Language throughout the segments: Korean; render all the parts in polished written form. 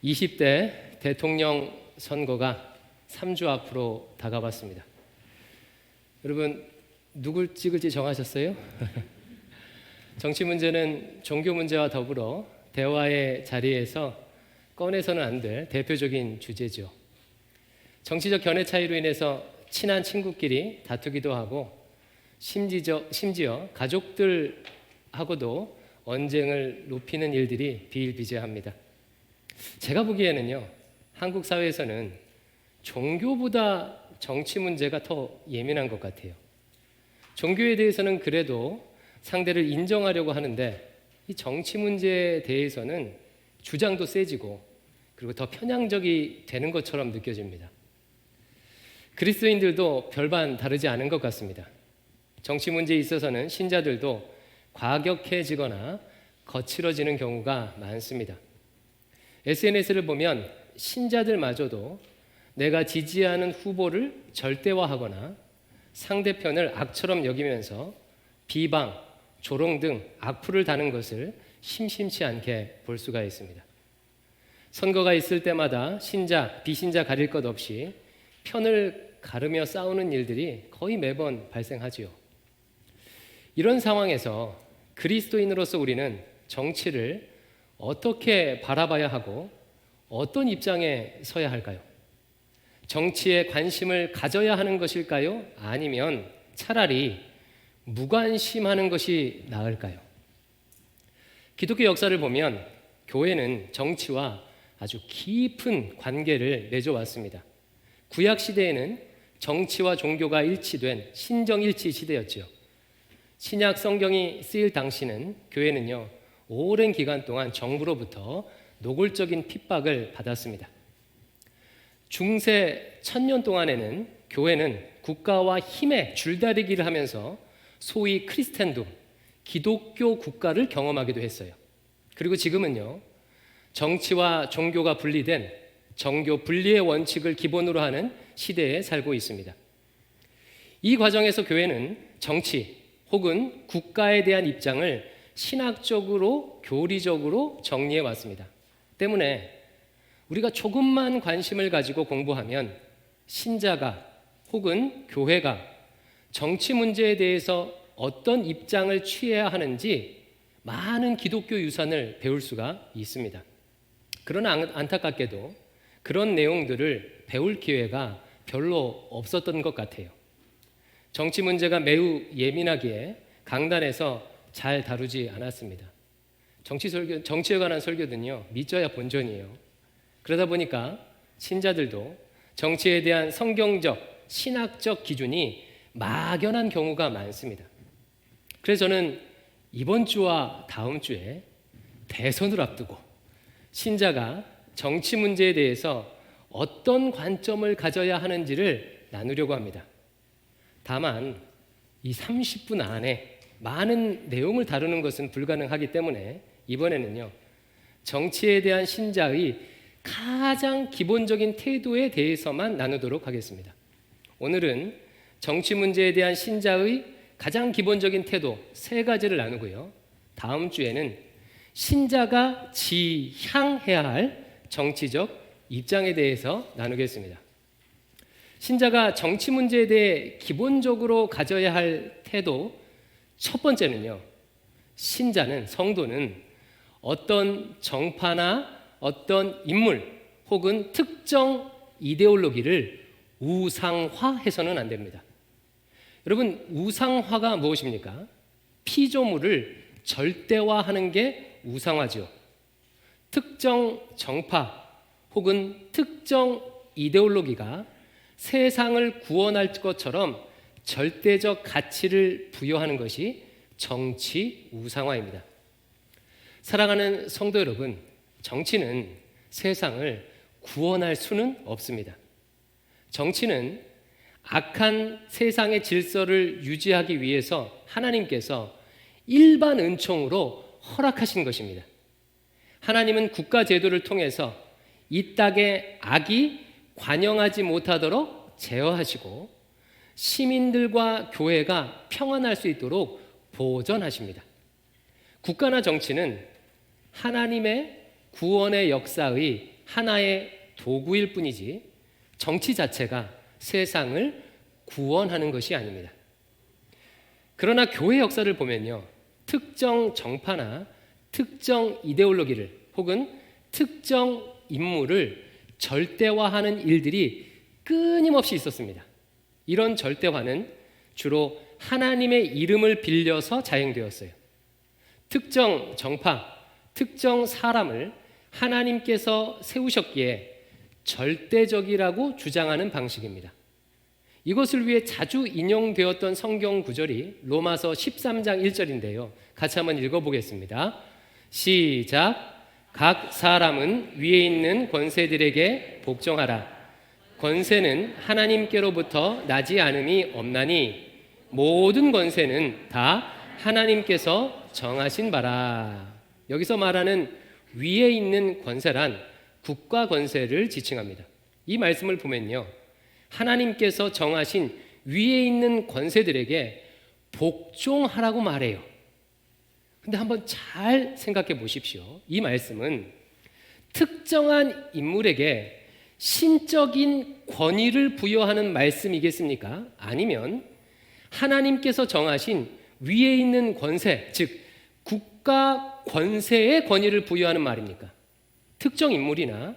20대 대통령 선거가 3주 앞으로 다가왔습니다. 여러분, 누굴 찍을지 정하셨어요? 정치 문제는 종교 문제와 더불어 대화의 자리에서 꺼내서는 안 될 대표적인 주제죠. 정치적 견해 차이로 인해서 친한 친구끼리 다투기도 하고 심지어 가족들하고도 언쟁을 높이는 일들이 비일비재합니다. 제가 보기에는요, 한국 사회에서는 종교보다 정치 문제가 더 예민한 것 같아요. 종교에 대해서는 그래도 상대를 인정하려고 하는데 이 정치 문제에 대해서는 주장도 세지고 그리고 더 편향적이 되는 것처럼 느껴집니다. 그리스도인들도 별반 다르지 않은 것 같습니다. 정치 문제에 있어서는 신자들도 과격해지거나 거칠어지는 경우가 많습니다. SNS를 보면 신자들마저도 내가 지지하는 후보를 절대화하거나 상대편을 악처럼 여기면서 비방, 조롱 등 악플을 다는 것을 심심치 않게 볼 수가 있습니다. 선거가 있을 때마다 신자, 비신자 가릴 것 없이 편을 가르며 싸우는 일들이 거의 매번 발생하지요. 이런 상황에서 그리스도인으로서 우리는 정치를 어떻게 바라봐야 하고 어떤 입장에 서야 할까요? 정치에 관심을 가져야 하는 것일까요? 아니면 차라리 무관심하는 것이 나을까요? 기독교 역사를 보면 교회는 정치와 아주 깊은 관계를 맺어왔습니다. 구약 시대에는 정치와 종교가 일치된 신정일치 시대였죠. 신약 성경이 쓰일 당시는 교회는요, 오랜 기간 동안 정부로부터 노골적인 핍박을 받았습니다. 중세 1000년 동안에는 교회는 국가와 힘의 줄다리기를 하면서 소위 크리스텐둠, 기독교 국가를 경험하기도 했어요. 그리고 지금은요, 정치와 종교가 분리된 정교 분리의 원칙을 기본으로 하는 시대에 살고 있습니다. 이 과정에서 교회는 정치 혹은 국가에 대한 입장을 신학적으로, 교리적으로 정리해 왔습니다. 때문에 우리가 조금만 관심을 가지고 공부하면 신자가 혹은 교회가 정치 문제에 대해서 어떤 입장을 취해야 하는지 많은 기독교 유산을 배울 수가 있습니다. 그러나 안타깝게도 그런 내용들을 배울 기회가 별로 없었던 것 같아요. 정치 문제가 매우 예민하기에 강단에서 잘 다루지 않았습니다. 정치에 관한 설교는요, 믿져야 본전이에요. 그러다 보니까 신자들도 정치에 대한 성경적, 신학적 기준이 막연한 경우가 많습니다. 그래서 저는 이번 주와 다음 주에 대선을 앞두고 신자가 정치 문제에 대해서 어떤 관점을 가져야 하는지를 나누려고 합니다. 다만 이 30분 안에 많은 내용을 다루는 것은 불가능하기 때문에 이번에는요, 정치에 대한 신자의 가장 기본적인 태도에 대해서만 나누도록 하겠습니다. 오늘은 정치 문제에 대한 신자의 가장 기본적인 태도 3가지를 나누고요, 다음 주에는 신자가 지향해야 할 정치적 입장에 대해서 나누겠습니다. 신자가 정치 문제에 대해 기본적으로 가져야 할 태도 첫 번째는요, 신자는, 성도는 어떤 정파나 어떤 인물 혹은 특정 이데올로기를 우상화해서는 안 됩니다. 여러분, 우상화가 무엇입니까? 피조물을 절대화하는 게 우상화죠. 특정 정파 혹은 특정 이데올로기가 세상을 구원할 것처럼 절대적 가치를 부여하는 것이 정치 우상화입니다. 사랑하는 성도 여러분, 정치는 세상을 구원할 수는 없습니다. 정치는 악한 세상의 질서를 유지하기 위해서 하나님께서 일반 은총으로 허락하신 것입니다. 하나님은 국가 제도를 통해서 이 땅에 악이 관영하지 못하도록 제어하시고 시민들과 교회가 평안할 수 있도록 보전하십니다. 국가나 정치는 하나님의 구원의 역사의 하나의 도구일 뿐이지 정치 자체가 세상을 구원하는 것이 아닙니다. 그러나 교회 역사를 보면요, 특정 정파나 특정 이데올로기를 혹은 특정 인물을 절대화하는 일들이 끊임없이 있었습니다. 이런 절대화는 주로 하나님의 이름을 빌려서 자행되었어요. 특정 정파, 특정 사람을 하나님께서 세우셨기에 절대적이라고 주장하는 방식입니다. 이것을 위해 자주 인용되었던 성경 구절이 로마서 13장 1절인데요. 같이 한번 읽어보겠습니다. 시작. 각 사람은 위에 있는 권세들에게 복종하라. 권세는 하나님께로부터 나지 않음이 없나니 모든 권세는 다 하나님께서 정하신 바라. 여기서 말하는 위에 있는 권세란 국가 권세를 지칭합니다. 이 말씀을 보면요, 하나님께서 정하신 위에 있는 권세들에게 복종하라고 말해요. 근데 한번 잘 생각해 보십시오. 이 말씀은 특정한 인물에게 신적인 권위를 부여하는 말씀이겠습니까? 아니면 하나님께서 정하신 위에 있는 권세, 즉 국가 권세의 권위를 부여하는 말입니까? 특정 인물이나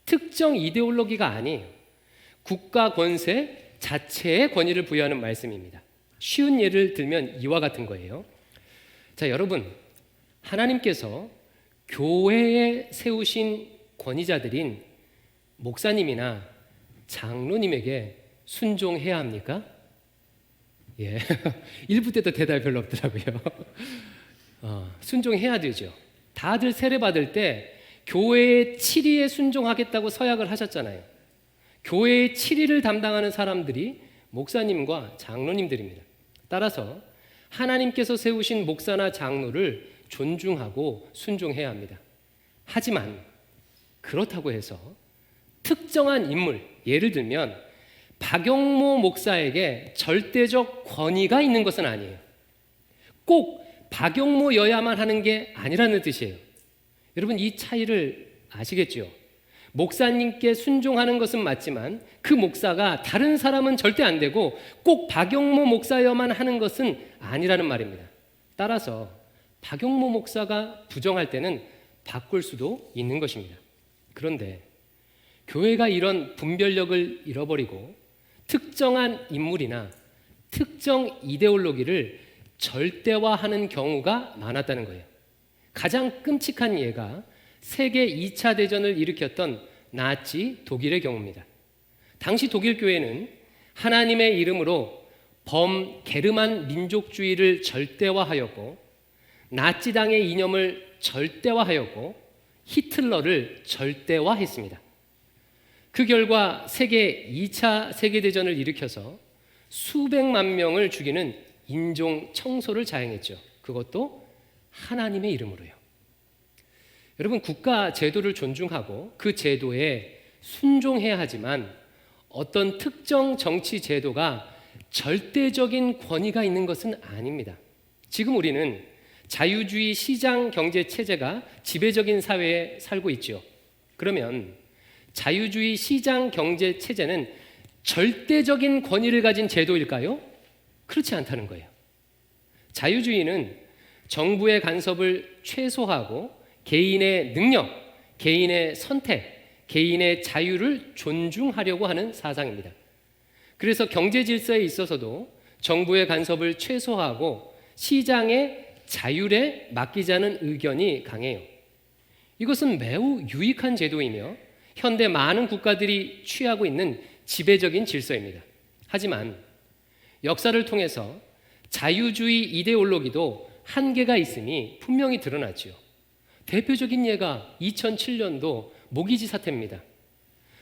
특정 이데올로기가 아니에요. 국가 권세 자체의 권위를 부여하는 말씀입니다. 쉬운 예를 들면 이와 같은 거예요. 자, 여러분, 하나님께서 교회에 세우신 권위자들인 목사님이나 장로님에게 순종해야 합니까? 예, 1부 때도 대답이 별로 없더라고요. 순종해야 되죠. 다들 세례받을 때 교회의 7위에 순종하겠다고 서약을 하셨잖아요. 교회의 7위를 담당하는 사람들이 목사님과 장로님들입니다. 따라서 하나님께서 세우신 목사나 장로를 존중하고 순종해야 합니다. 하지만 그렇다고 해서 특정한 인물, 예를 들면 박영모 목사에게 절대적 권위가 있는 것은 아니에요. 꼭 박영모여야만 하는 게 아니라는 뜻이에요. 여러분, 이 차이를 아시겠죠? 목사님께 순종하는 것은 맞지만 그 목사가 다른 사람은 절대 안 되고 꼭 박영모 목사여만 하는 것은 아니라는 말입니다. 따라서 박영모 목사가 부정할 때는 바꿀 수도 있는 것입니다. 그런데 교회가 이런 분별력을 잃어버리고 특정한 인물이나 특정 이데올로기를 절대화하는 경우가 많았다는 거예요. 가장 끔찍한 예가 세계 2차 대전을 일으켰던 나치 독일의 경우입니다. 당시 독일 교회는 하나님의 이름으로 범게르만 민족주의를 절대화하였고 나치당의 이념을 절대화하였고 히틀러를 절대화했습니다. 그 결과 세계 2차 세계대전을 일으켜서 수백만 명을 죽이는 인종 청소를 자행했죠. 그것도 하나님의 이름으로요. 여러분, 국가 제도를 존중하고 그 제도에 순종해야 하지만 어떤 특정 정치 제도가 절대적인 권위가 있는 것은 아닙니다. 지금 우리는 자유주의 시장 경제 체제가 지배적인 사회에 살고 있죠. 그러면 자유주의 시장 경제 체제는 절대적인 권위를 가진 제도일까요? 그렇지 않다는 거예요. 자유주의는 정부의 간섭을 최소화하고 개인의 능력, 개인의 선택, 개인의 자유를 존중하려고 하는 사상입니다. 그래서 경제 질서에 있어서도 정부의 간섭을 최소화하고 시장의 자율에 맡기자는 의견이 강해요. 이것은 매우 유익한 제도이며 현대 많은 국가들이 취하고 있는 지배적인 질서입니다. 하지만 역사를 통해서 자유주의 이데올로기도 한계가 있음이 분명히 드러났죠. 대표적인 예가 2007년도 모기지 사태입니다.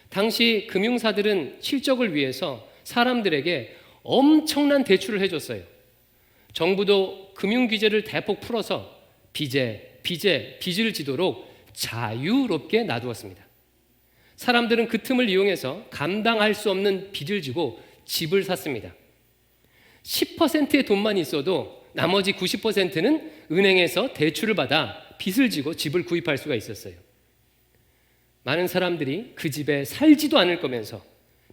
당시 금융사들은 실적을 위해서 사람들에게 엄청난 대출을 해줬어요. 정부도 금융규제를 대폭 풀어서 빚을 지도록 자유롭게 놔두었습니다. 사람들은 그 틈을 이용해서 감당할 수 없는 빚을 지고 집을 샀습니다. 10%의 돈만 있어도 나머지 90%는 은행에서 대출을 받아 빚을 지고 집을 구입할 수가 있었어요. 많은 사람들이 그 집에 살지도 않을 거면서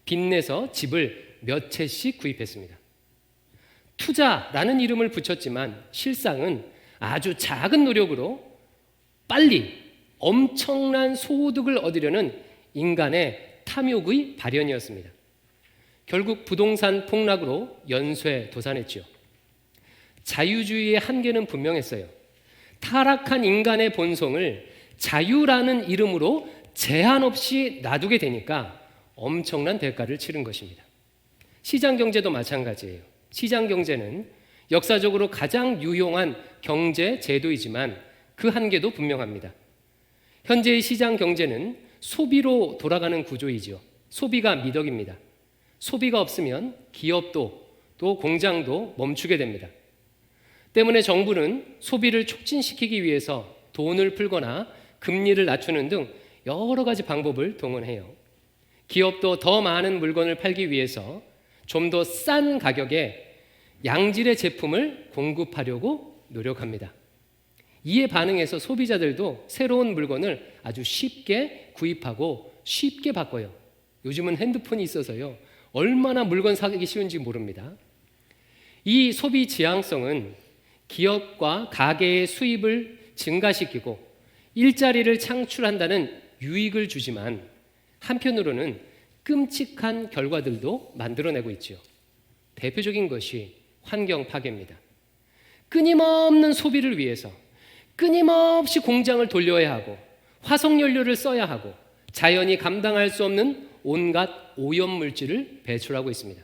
빚내서 집을 몇 채씩 구입했습니다. 투자라는 이름을 붙였지만 실상은 아주 작은 노력으로 빨리 엄청난 소득을 얻으려는 인간의 탐욕의 발현이었습니다. 결국 부동산 폭락으로 연쇄도산했죠. 자유주의의 한계는 분명했어요. 타락한 인간의 본성을 자유라는 이름으로 제한 없이 놔두게 되니까 엄청난 대가를 치른 것입니다. 시장 경제도 마찬가지예요. 시장 경제는 역사적으로 가장 유용한 경제 제도이지만 그 한계도 분명합니다. 현재의 시장 경제는 소비로 돌아가는 구조이죠. 소비가 미덕입니다. 소비가 없으면 기업도 또 공장도 멈추게 됩니다. 때문에 정부는 소비를 촉진시키기 위해서 돈을 풀거나 금리를 낮추는 등 여러 가지 방법을 동원해요. 기업도 더 많은 물건을 팔기 위해서 좀 더 싼 가격에 양질의 제품을 공급하려고 노력합니다. 이에 반응해서 소비자들도 새로운 물건을 아주 쉽게 구입하고 쉽게 바꿔요. 요즘은 핸드폰이 있어서요. 얼마나 물건 사기 쉬운지 모릅니다. 이 소비 지향성은 기업과 가게의 수입을 증가시키고 일자리를 창출한다는 유익을 주지만 한편으로는 끔찍한 결과들도 만들어내고 있죠. 대표적인 것이 환경 파괴입니다. 끊임없는 소비를 위해서 끊임없이 공장을 돌려야 하고 화석연료를 써야 하고 자연이 감당할 수 없는 온갖 오염물질을 배출하고 있습니다.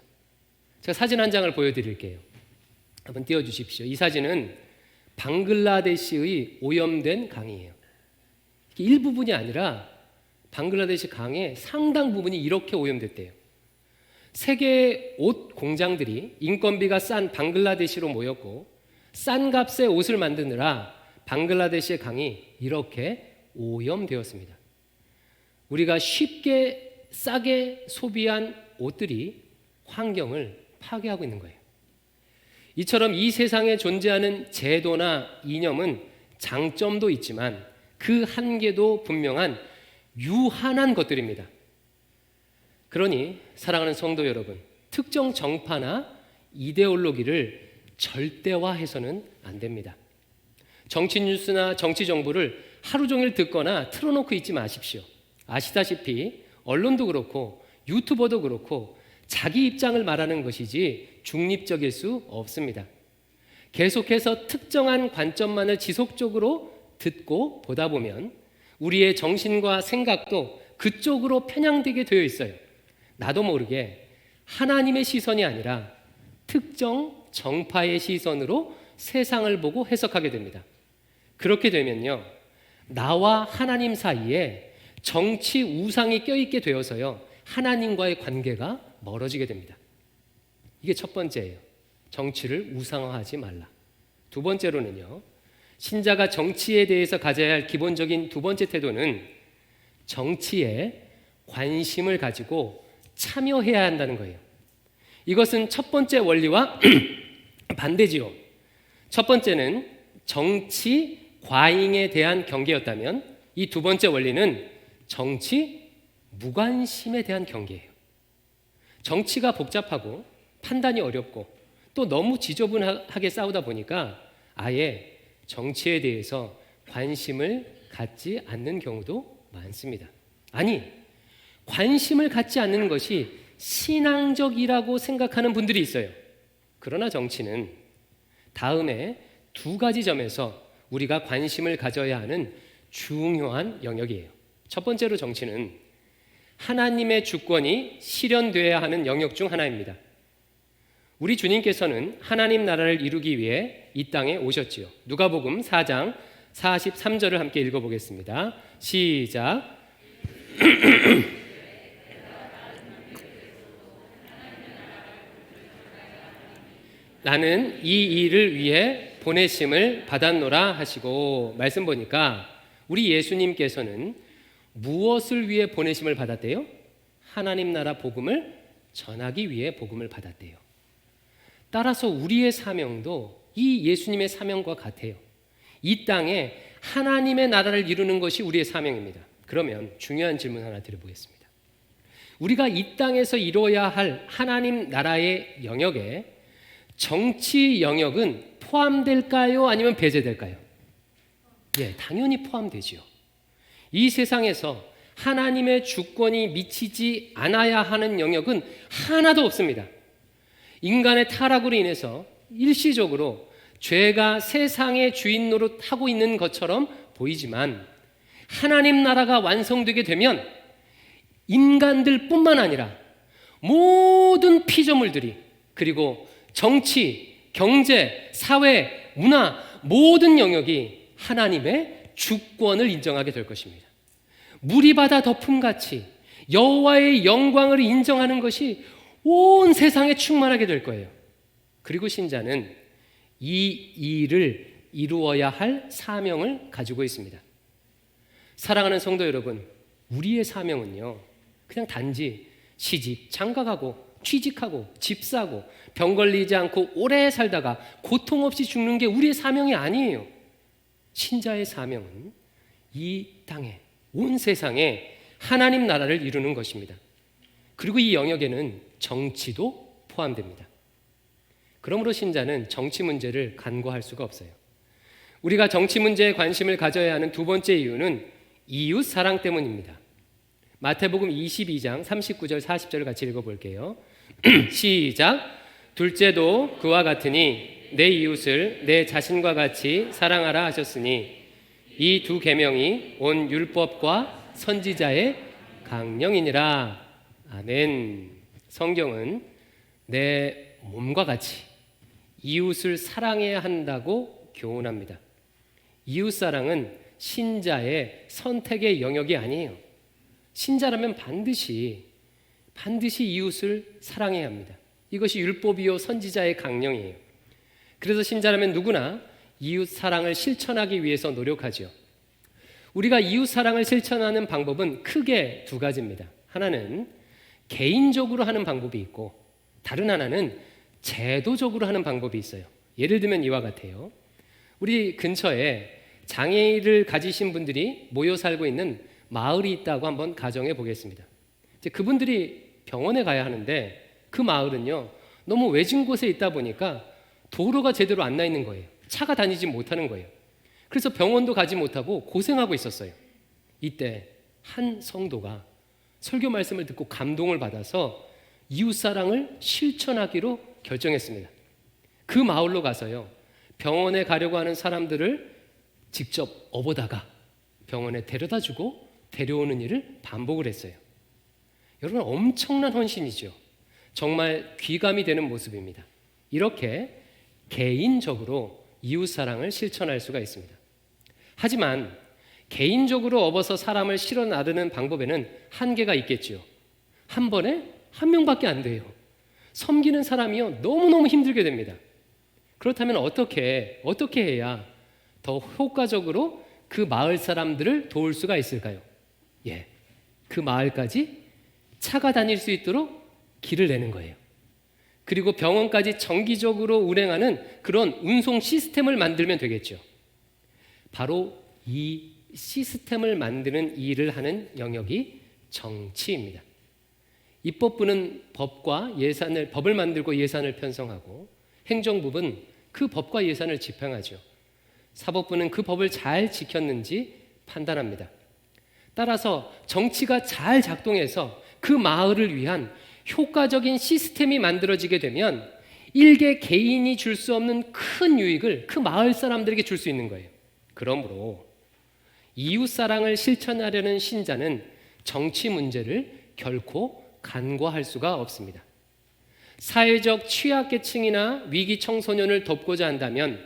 제가 사진 한 장을 보여드릴게요. 한번 띄워주십시오. 이 사진은 방글라데시의 오염된 강이에요. 일부분이 아니라 방글라데시 강의 상당 부분이 이렇게 오염됐대요. 세계의 옷 공장들이 인건비가 싼 방글라데시로 모였고 싼 값에 옷을 만드느라 방글라데시의 강이 이렇게 오염되었습니다. 우리가 쉽게 싸게 소비한 옷들이 환경을 파괴하고 있는 거예요. 이처럼 이 세상에 존재하는 제도나 이념은 장점도 있지만 그 한계도 분명한 유한한 것들입니다. 그러니 사랑하는 성도 여러분, 특정 정파나 이데올로기를 절대화해서는 안 됩니다. 정치 뉴스나 정치 정보를 하루 종일 듣거나 틀어놓고 있지 마십시오. 아시다시피 언론도 그렇고 유튜버도 그렇고 자기 입장을 말하는 것이지 중립적일 수 없습니다. 계속해서 특정한 관점만을 지속적으로 듣고 보다 보면 우리의 정신과 생각도 그쪽으로 편향되게 되어 있어요. 나도 모르게 하나님의 시선이 아니라 특정 정파의 시선으로 세상을 보고 해석하게 됩니다. 그렇게 되면요, 나와 하나님 사이에 정치 우상이 껴있게 되어서요, 하나님과의 관계가 멀어지게 됩니다. 이게 첫 번째예요. 정치를 우상화하지 말라. 두 번째로는요, 신자가 정치에 대해서 가져야 할 기본적인 두 번째 태도는 정치에 관심을 가지고 참여해야 한다는 거예요. 이것은 첫 번째 원리와 반대지요. 첫 번째는 정치 과잉에 대한 경계였다면 이 두 번째 원리는 정치 무관심에 대한 경계예요. 정치가 복잡하고 판단이 어렵고 또 너무 지저분하게 싸우다 보니까 아예 정치에 대해서 관심을 갖지 않는 경우도 많습니다. 아니, 관심을 갖지 않는 것이 신앙적이라고 생각하는 분들이 있어요. 그러나 정치는 다음에 두 가지 점에서 우리가 관심을 가져야 하는 중요한 영역이에요. 첫 번째로 정치는 하나님의 주권이 실현되어야 하는 영역 중 하나입니다. 우리 주님께서는 하나님 나라를 이루기 위해 이 땅에 오셨지요. 누가복음 4장 43절을 함께 읽어보겠습니다. 시작. 나는 이 일을 위해 보내심을 받았노라 하시고, 말씀 보니까 우리 예수님께서는 무엇을 위해 보내심을 받았대요? 하나님 나라 복음을 전하기 위해 복음을 받았대요. 따라서 우리의 사명도 이 예수님의 사명과 같아요. 이 땅에 하나님의 나라를 이루는 것이 우리의 사명입니다. 그러면 중요한 질문 하나 드려보겠습니다. 우리가 이 땅에서 이루어야 할 하나님 나라의 영역에 정치 영역은 포함될까요? 아니면 배제될까요? 예, 당연히 포함되지요. 이 세상에서 하나님의 주권이 미치지 않아야 하는 영역은 하나도 없습니다. 인간의 타락으로 인해서 일시적으로 죄가 세상의 주인 노릇하고 있는 것처럼 보이지만 하나님 나라가 완성되게 되면 인간들뿐만 아니라 모든 피조물들이, 그리고 정치, 경제, 사회, 문화 모든 영역이 하나님의 주권을 인정하게 될 것입니다. 물이 바다 덮음같이 여호와의 영광을 인정하는 것이 온 세상에 충만하게 될 거예요. 그리고 신자는 이 일을 이루어야 할 사명을 가지고 있습니다. 사랑하는 성도 여러분, 우리의 사명은요, 그냥 단지 시집, 장가가고 취직하고 집 사고 병 걸리지 않고 오래 살다가 고통 없이 죽는 게 우리의 사명이 아니에요. 신자의 사명은 이 땅에, 온 세상에 하나님 나라를 이루는 것입니다. 그리고 이 영역에는 정치도 포함됩니다. 그러므로 신자는 정치 문제를 간과할 수가 없어요. 우리가 정치 문제에 관심을 가져야 하는 두 번째 이유는 이웃 사랑 때문입니다. 마태복음 22장 39절 40절을 같이 읽어볼게요. 시작. 둘째도 그와 같으니 내 이웃을 내 자신과 같이 사랑하라 하셨으니 이 두 계명이 온 율법과 선지자의 강령이니라. 아멘. 성경은 내 몸과 같이 이웃을 사랑해야 한다고 교훈합니다. 이웃 사랑은 신자의 선택의 영역이 아니에요. 신자라면 반드시 이웃을 사랑해야 합니다. 이것이 율법이요 선지자의 강령이에요. 그래서 신자라면 누구나 이웃 사랑을 실천하기 위해서 노력하죠. 우리가 이웃 사랑을 실천하는 방법은 크게 두 가지입니다. 하나는 개인적으로 하는 방법이 있고, 다른 하나는 제도적으로 하는 방법이 있어요. 예를 들면 이와 같아요. 우리 근처에 장애를 가지신 분들이 모여 살고 있는 마을이 있다고 한번 가정해 보겠습니다. 이제 그분들이 병원에 가야 하는데 그 마을은요, 너무 외진 곳에 있다 보니까 도로가 제대로 안 나 있는 거예요. 차가 다니지 못하는 거예요. 그래서 병원도 가지 못하고 고생하고 있었어요. 이때 한 성도가 설교 말씀을 듣고 감동을 받아서 이웃사랑을 실천하기로 결정했습니다. 그 마을로 가서요, 병원에 가려고 하는 사람들을 직접 업어다가 병원에 데려다주고 데려오는 일을 반복을 했어요. 여러분, 엄청난 헌신이죠. 정말 귀감이 되는 모습입니다. 이렇게 개인적으로 이웃사랑을 실천할 수가 있습니다. 하지만 개인적으로 업어서 사람을 실어 나르는 방법에는 한계가 있겠지요. 한 번에 한 명밖에 안 돼요. 섬기는 사람이요, 너무너무 힘들게 됩니다. 그렇다면 어떻게 해야 더 효과적으로 그 마을 사람들을 도울 수가 있을까요? 그 마을까지 차가 다닐 수 있도록 길을 내는 거예요. 그리고 병원까지 정기적으로 운행하는 그런 운송 시스템을 만들면 되겠죠. 바로 이 시스템을 만드는 일을 하는 영역이 정치입니다. 입법부는 법을 만들고 예산을 편성하고, 행정부는 그 법과 예산을 집행하죠. 사법부는 그 법을 잘 지켰는지 판단합니다. 따라서 정치가 잘 작동해서 그 마을을 위한 효과적인 시스템이 만들어지게 되면 일개 개인이 줄 수 없는 큰 유익을 그 마을 사람들에게 줄 수 있는 거예요. 그러므로 이웃사랑을 실천하려는 신자는 정치 문제를 결코 간과할 수가 없습니다. 사회적 취약계층이나 위기 청소년을 돕고자 한다면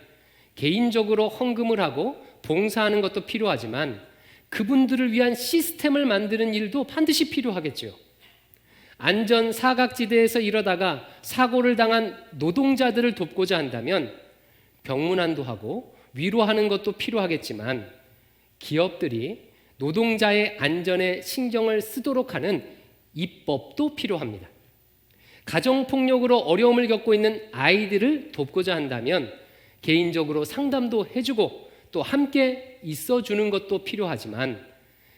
개인적으로 헌금을 하고 봉사하는 것도 필요하지만 그분들을 위한 시스템을 만드는 일도 반드시 필요하겠죠. 안전 사각지대에서 일하다가 사고를 당한 노동자들을 돕고자 한다면 병문안도 하고 위로하는 것도 필요하겠지만, 기업들이 노동자의 안전에 신경을 쓰도록 하는 입법도 필요합니다. 가정폭력으로 어려움을 겪고 있는 아이들을 돕고자 한다면 개인적으로 상담도 해주고 또 함께 있어주는 것도 필요하지만,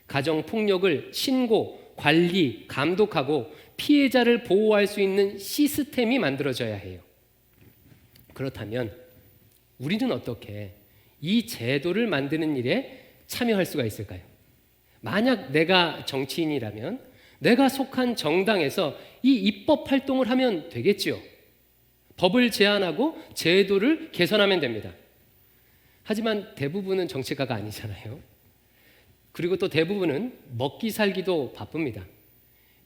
가정폭력을 신고, 관리, 감독하고 피해자를 보호할 수 있는 시스템이 만들어져야 해요. 그렇다면 우리는 어떻게 이 제도를 만드는 일에 참여할 수가 있을까요? 만약 내가 정치인이라면 내가 속한 정당에서 이 입법 활동을 하면 되겠지요. 법을 제안하고 제도를 개선하면 됩니다. 하지만 대부분은 정치가가 아니잖아요. 그리고 또 대부분은 먹기 살기도 바쁩니다.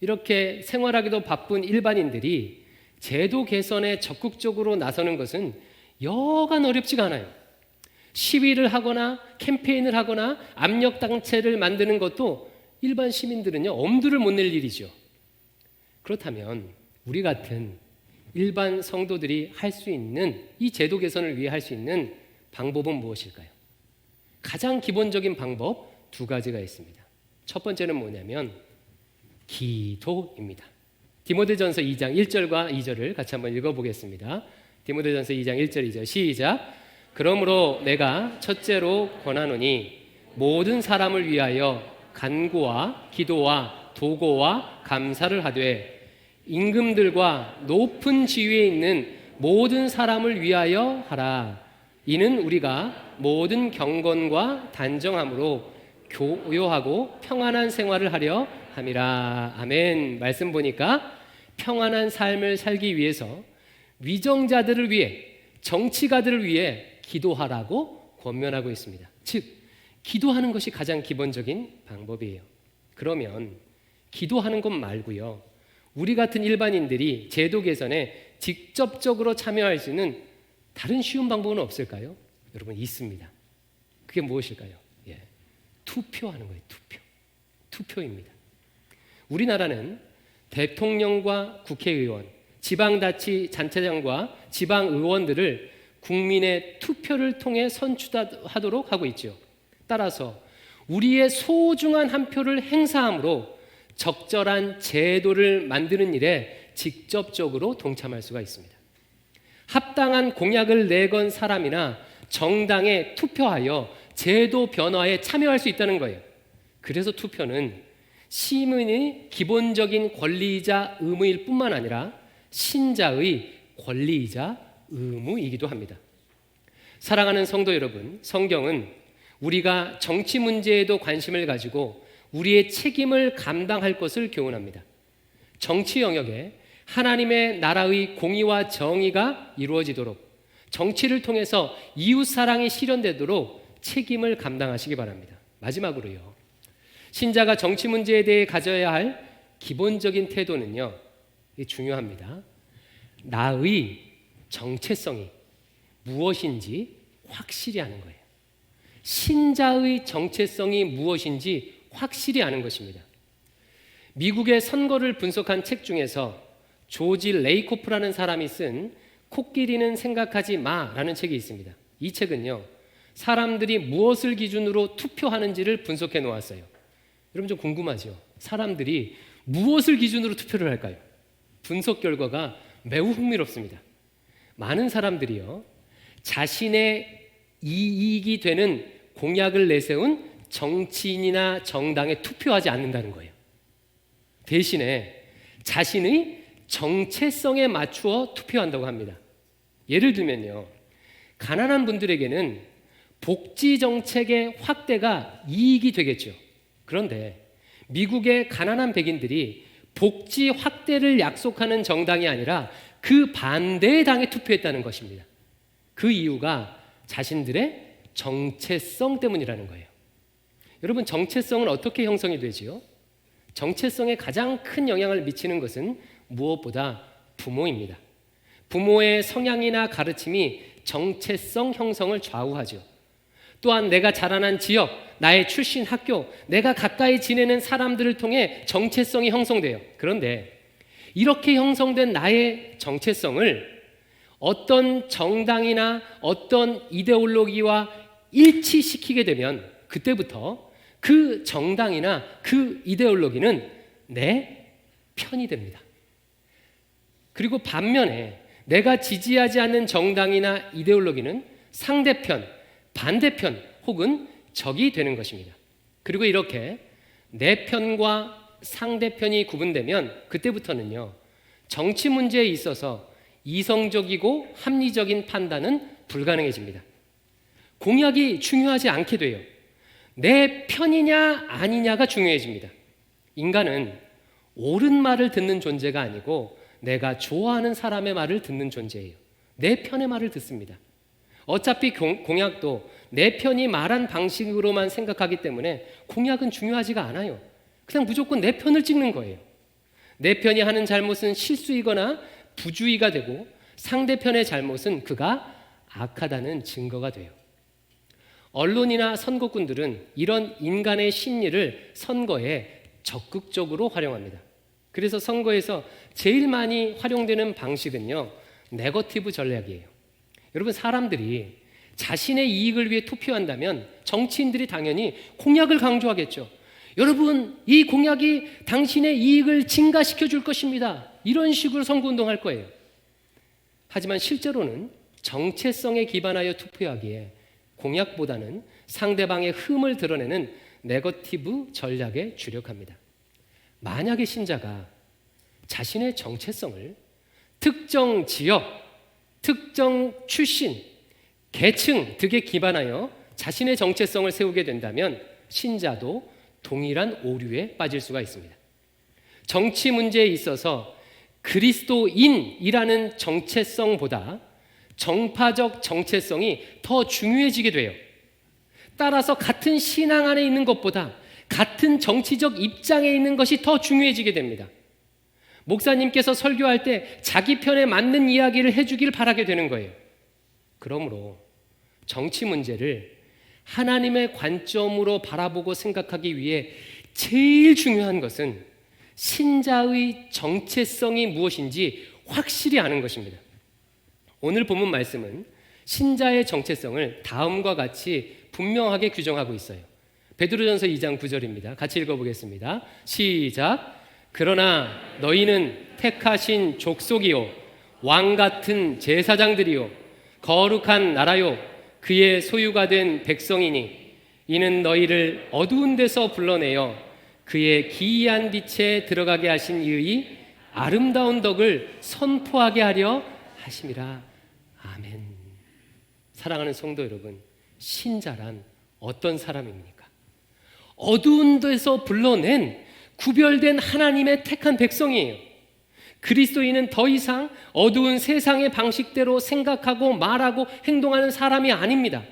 이렇게 생활하기도 바쁜 일반인들이 제도 개선에 적극적으로 나서는 것은 여간 어렵지가 않아요. 시위를 하거나 캠페인을 하거나 압력단체를 만드는 것도 일반 시민들은요, 엄두를 못 낼 일이죠. 그렇다면 우리 같은 일반 성도들이 할 수 있는, 이 제도 개선을 위해 할 수 있는 방법은 무엇일까요? 가장 기본적인 방법 두 가지가 있습니다. 첫 번째는 뭐냐면 기도입니다. 디모데전서 2장 1절과 2절을 같이 한번 읽어보겠습니다. 디모데전서 2장 1절 2절 시작. 그러므로 내가 첫째로 권하노니 모든 사람을 위하여 간구와 기도와 도고와 감사를 하되 임금들과 높은 지위에 있는 모든 사람을 위하여 하라. 이는 우리가 모든 경건과 단정함으로 교요하고 평안한 생활을 하려 함이라. 아멘. 말씀 보니까 평안한 삶을 살기 위해서 위정자들을 위해, 정치가들을 위해 기도하라고 권면하고 있습니다. 즉, 기도하는 것이 가장 기본적인 방법이에요. 그러면 기도하는 것 말고요, 우리 같은 일반인들이 제도 개선에 직접적으로 참여할 수 있는 다른 쉬운 방법은 없을까요? 여러분, 있습니다. 그게 무엇일까요? 투표하는 거예요. 투표입니다. 우리나라는 대통령과 국회의원, 지방자치단체장과 지방의원들을 국민의 투표를 통해 선출하도록 하고 있죠. 따라서 우리의 소중한 한 표를 행사함으로 적절한 제도를 만드는 일에 직접적으로 동참할 수가 있습니다. 합당한 공약을 내건 사람이나 정당에 투표하여 제도 변화에 참여할 수 있다는 거예요. 그래서 투표는 시민의 기본적인 권리이자 의무일 뿐만 아니라 신자의 권리이자 의무이기도 합니다. 사랑하는 성도 여러분, 성경은 우리가 정치 문제에도 관심을 가지고 우리의 책임을 감당할 것을 교훈합니다. 정치 영역에 하나님의 나라의 공의와 정의가 이루어지도록, 정치를 통해서 이웃 사랑이 실현되도록 책임을 감당하시기 바랍니다. 마지막으로요, 신자가 정치 문제에 대해 가져야 할 기본적인 태도는요, 중요합니다. 나의 정체성이 무엇인지 확실히 아는 거예요. 신자의 정체성이 무엇인지 확실히 아는 것입니다. 미국의 선거를 분석한 책 중에서 조지 레이코프라는 사람이 쓴 코끼리는 생각하지 마라는 책이 있습니다. 이 책은요, 사람들이 무엇을 기준으로 투표하는지를 분석해 놓았어요. 여러분, 좀 궁금하죠? 사람들이 무엇을 기준으로 투표를 할까요? 분석 결과가 매우 흥미롭습니다. 많은 사람들이요, 자신의 이익이 되는 공약을 내세운 정치인이나 정당에 투표하지 않는다는 거예요. 대신에 자신의 정체성에 맞추어 투표한다고 합니다. 예를 들면요, 가난한 분들에게는 복지 정책의 확대가 이익이 되겠죠. 그런데 미국의 가난한 백인들이 복지 확대를 약속하는 정당이 아니라 그 반대의 당에 투표했다는 것입니다. 그 이유가 자신들의 정체성 때문이라는 거예요. 여러분, 정체성은 어떻게 형성이 되지요? 정체성에 가장 큰 영향을 미치는 것은 무엇보다 부모입니다. 부모의 성향이나 가르침이 정체성 형성을 좌우하죠. 또한 내가 자라난 지역, 나의 출신 학교, 내가 가까이 지내는 사람들을 통해 정체성이 형성돼요. 그런데 이렇게 형성된 나의 정체성을 어떤 정당이나 어떤 이데올로기와 일치시키게 되면 그때부터 그 정당이나 그 이데올로기는 내 편이 됩니다. 그리고 반면에 내가 지지하지 않는 정당이나 이데올로기는 상대편, 반대편 혹은 적이 되는 것입니다. 그리고 이렇게 내 편과 상대편이 구분되면 그때부터는요, 정치 문제에 있어서 이성적이고 합리적인 판단은 불가능해집니다. 공약이 중요하지 않게 돼요. 내 편이냐 아니냐가 중요해집니다. 인간은 옳은 말을 듣는 존재가 아니고 내가 좋아하는 사람의 말을 듣는 존재예요. 내 편의 말을 듣습니다. 어차피 공약도 내 편이 말한 방식으로만 생각하기 때문에 공약은 중요하지가 않아요. 그냥 무조건 내 편을 찍는 거예요. 내 편이 하는 잘못은 실수이거나 부주의가 되고 상대편의 잘못은 그가 악하다는 증거가 돼요. 언론이나 선거꾼들은 이런 인간의 심리를 선거에 적극적으로 활용합니다. 그래서 선거에서 제일 많이 활용되는 방식은요, 네거티브 전략이에요. 여러분, 사람들이 자신의 이익을 위해 투표한다면 정치인들이 당연히 공약을 강조하겠죠. 여러분, 이 공약이 당신의 이익을 증가시켜 줄 것입니다. 이런 식으로 선거운동할 거예요. 하지만 실제로는 정체성에 기반하여 투표하기에 공약보다는 상대방의 흠을 드러내는 네거티브 전략에 주력합니다. 만약에 신자가 자신의 정체성을 특정 지역, 특정 출신, 계층 등에 기반하여 자신의 정체성을 세우게 된다면 신자도 동일한 오류에 빠질 수가 있습니다. 정치 문제에 있어서 그리스도인이라는 정체성보다 정파적 정체성이 더 중요해지게 돼요. 따라서 같은 신앙 안에 있는 것보다 같은 정치적 입장에 있는 것이 더 중요해지게 됩니다. 목사님께서 설교할 때 자기 편에 맞는 이야기를 해주길 바라게 되는 거예요. 그러므로 정치 문제를 하나님의 관점으로 바라보고 생각하기 위해 제일 중요한 것은 신자의 정체성이 무엇인지 확실히 아는 것입니다. 오늘 본문 말씀은 신자의 정체성을 다음과 같이 분명하게 규정하고 있어요. 베드로전서 2장 9절입니다. 같이 읽어보겠습니다. 시작. 그러나 너희는 택하신 족속이요 왕 같은 제사장들이요 거룩한 나라요 그의 소유가 된 백성이니 이는 너희를 어두운 데서 불러내어 그의 기이한 빛에 들어가게 하신 이의 아름다운 덕을 선포하게 하려 하심이라. 아멘. 사랑하는 성도 여러분, 신자란 어떤 사람입니까? 어두운 데서 불러낸 구별된 하나님의 택한 백성이에요. 그리스도인은 더 이상 어두운 세상의 방식대로 생각하고 말하고 행동하는 사람이 아닙니다.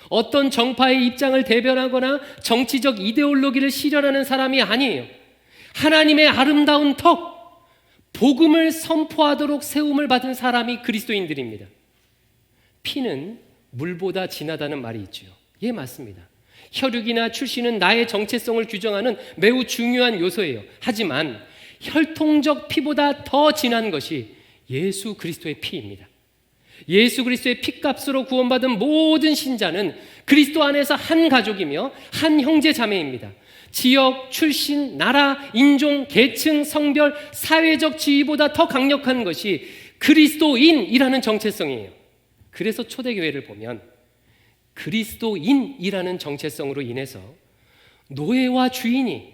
어떤 정파의 입장을 대변하거나 정치적 이데올로기를 실현하는 사람이 아니에요. 하나님의 아름다운 덕, 복음을 선포하도록 세움을 받은 사람이 그리스도인들입니다. 피는 물보다 진하다는 말이 있죠. 예, 맞습니다. 혈육이나 출신은 나의 정체성을 규정하는 매우 중요한 요소예요. 하지만 혈통적 피보다 더 진한 것이 예수 그리스도의 피입니다. 예수 그리스도의 피값으로 구원받은 모든 신자는 그리스도 안에서 한 가족이며 한 형제 자매입니다. 지역, 출신, 나라, 인종, 계층, 성별, 사회적 지위보다 더 강력한 것이 그리스도인이라는 정체성이에요. 그래서 초대교회를 보면 그리스도인이라는 정체성으로 인해서 노예와 주인이,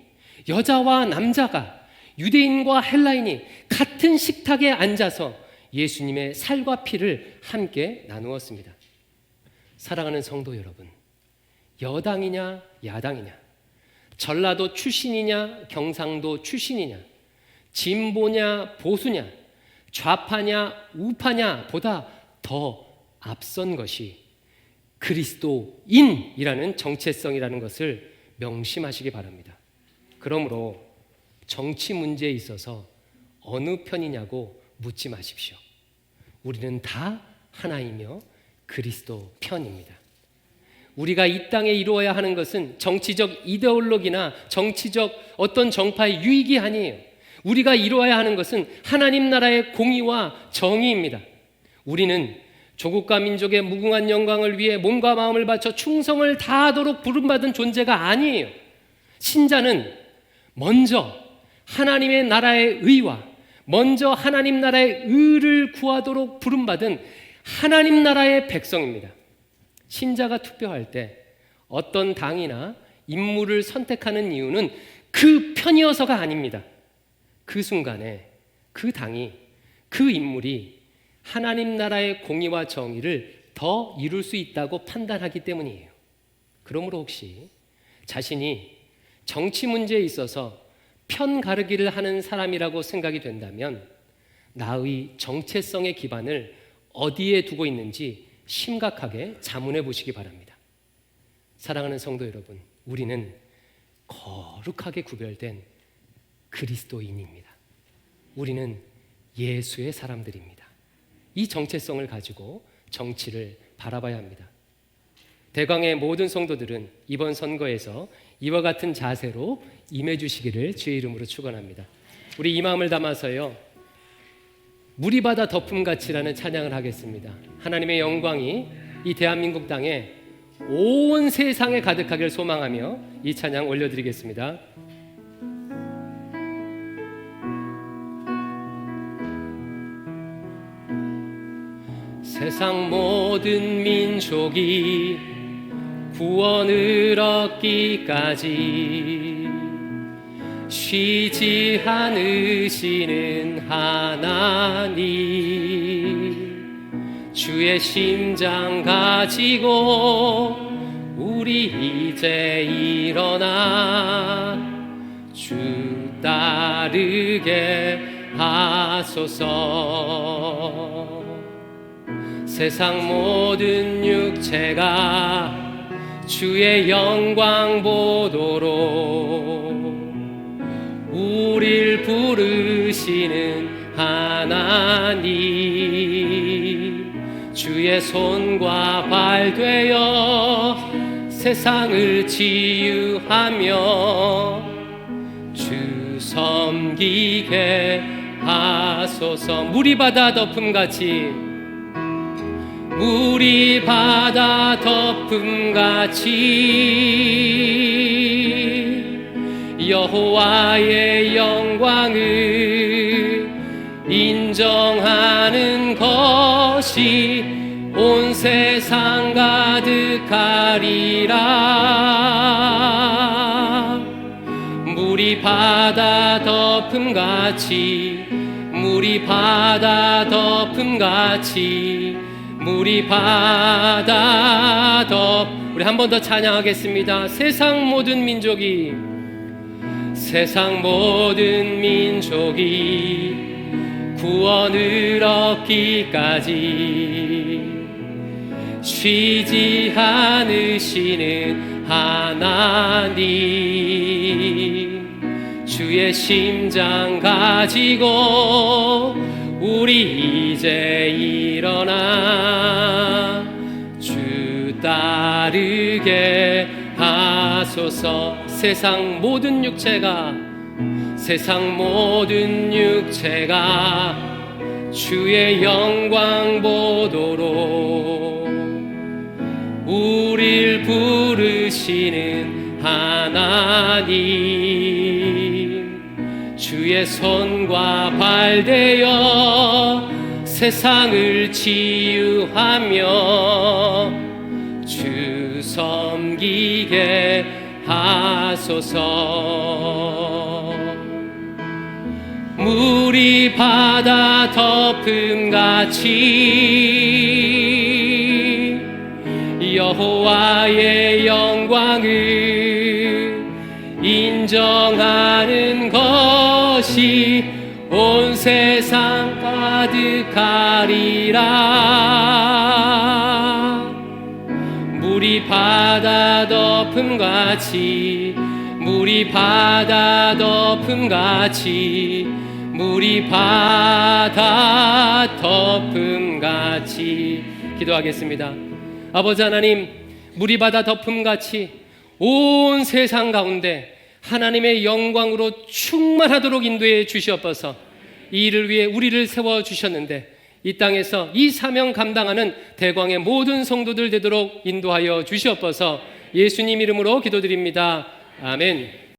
여자와 남자가, 유대인과 헬라인이 같은 식탁에 앉아서 예수님의 살과 피를 함께 나누었습니다. 사랑하는 성도 여러분, 여당이냐 야당이냐, 전라도 출신이냐 경상도 출신이냐, 진보냐 보수냐, 좌파냐 우파냐 보다 더 앞선 것이 그리스도인이라는 정체성이라는 것을 명심하시기 바랍니다. 그러므로 정치 문제에 있어서 어느 편이냐고 묻지 마십시오. 우리는 다 하나이며 그리스도 편입니다. 우리가 이 땅에 이루어야 하는 것은 정치적 이데올로기나 정치적 어떤 정파의 유익이 아니에요. 우리가 이루어야 하는 것은 하나님 나라의 공의와 정의입니다. 우리는 조국과 민족의 무궁한 영광을 위해 몸과 마음을 바쳐 충성을 다하도록 부름받은 존재가 아니에요. 신자는 먼저 하나님의 나라의 의와 먼저 하나님 나라의 의를 구하도록 부름받은 하나님 나라의 백성입니다. 신자가 투표할 때 어떤 당이나 인물을 선택하는 이유는 그 편이어서가 아닙니다. 그 순간에 그 당이, 그 인물이 하나님 나라의 공의와 정의를 더 이룰 수 있다고 판단하기 때문이에요. 그러므로 혹시 자신이 정치 문제에 있어서 편 가르기를 하는 사람이라고 생각이 된다면 나의 정체성의 기반을 어디에 두고 있는지 심각하게 자문해 보시기 바랍니다. 사랑하는 성도 여러분, 우리는 거룩하게 구별된 그리스도인입니다. 우리는 예수의 사람들입니다. 이 정체성을 가지고 정치를 바라봐야 합니다. 대광의 모든 성도들은 이번 선거에서 이와 같은 자세로 임해 주시기를 주의 이름으로 축원합니다. 우리 이 마음을 담아서요, 물이 바다 덮음같이라는 찬양을 하겠습니다. 하나님의 영광이 이 대한민국 땅에 온 세상에 가득하길 소망하며 이 찬양 올려드리겠습니다. 세상 모든 민족이 구원을 얻기까지 쉬지 않으시는 하나님, 주의 심장 가지고 우리 이제 일어나 주 따르게 하소서. 세상 모든 육체가 주의 영광 보도록 우릴 부르시는 하나님, 주의 손과 발 되어 세상을 치유하며 주 섬기게 하소서. 물이 바다 덮음같이, 물이 바다 덮음같이 여호와의 영광을 인정하는 것이 온 세상 가득하리라. 물이 바다 덮음같이, 물이 바다 덮음같이, 물이 바다 덮. 우리 한 번 더 찬양하겠습니다. 세상 모든 민족이, 세상 모든 민족이 구원을 얻기까지 쉬지 않으시는 하나님, 주의 심장 가지고 우리 이제 일어나 주 따르게 하소서. 세상 모든 육체가, 세상 모든 육체가 주의 영광 보도록 우릴 부르시는 하나님, 주의 손과 발 되어 세상을 치유하며 주 섬기게 하소서. 물이 바다 덮음같이 여호와의 영광을 인정하는 것이 온 세상 가득하리라. 물이 바다 덮음같이, 물이 바다 덮음같이, 물이 바다 덮음같이. 기도하겠습니다. 아버지 하나님, 물이 바다 덮음같이 온 세상 가운데 하나님의 영광으로 충만하도록 인도해 주시옵소서. 이 일을 위해 우리를 세워주셨는데 이 땅에서 이 사명 감당하는 대광의 모든 성도들 되도록 인도하여 주시옵소서. 예수님 이름으로 기도드립니다. 아멘.